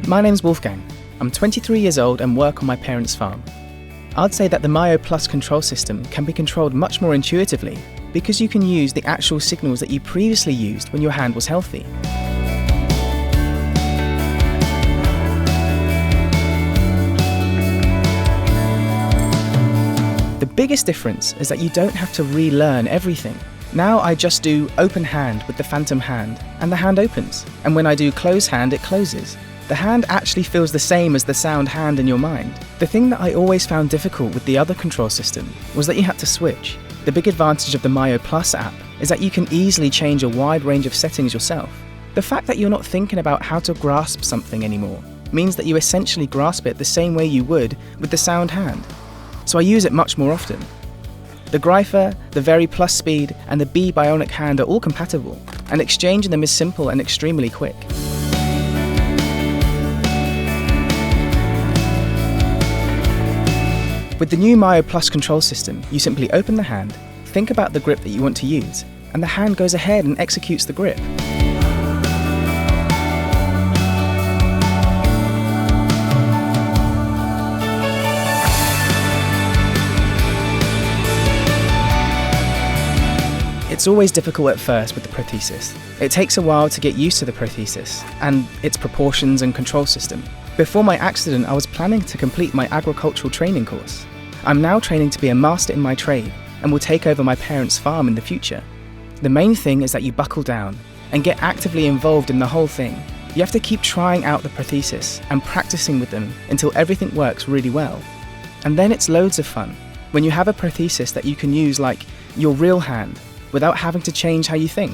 My name's Wolfgang. I'm 23 years old and work on my parents' farm. I'd say that the Myo Plus control system can be controlled much more intuitively because you can use the actual signals that you previously used when your hand was healthy. The biggest difference is that you don't have to relearn everything. Now I just do open hand with the phantom hand and the hand opens. And when I do close hand, it closes. The hand actually feels the same as the sound hand in your mind. The thing that I always found difficult with the other control system was that you had to switch. The big advantage of the Myo Plus app is that you can easily change a wide range of settings yourself. The fact that you're not thinking about how to grasp something anymore means that you essentially grasp it the same way you would with the sound hand. So I use it much more often. The Greifer, the Very Plus Speed and the B Bionic hand are all compatible, and exchanging them is simple and extremely quick. With the new Myo Plus control system, you simply open the hand, think about the grip that you want to use, and the hand goes ahead and executes the grip. It's always difficult at first with the prothesis. It takes a while to get used to the prothesis and its proportions and control system. Before my accident, I was planning to complete my agricultural training course. I'm now training to be a master in my trade and will take over my parents' farm in the future. The main thing is that you buckle down and get actively involved in the whole thing. You have to keep trying out the prothesis and practicing with them until everything works really well. And then it's loads of fun when you have a prothesis that you can use like your real hand without having to change how you think.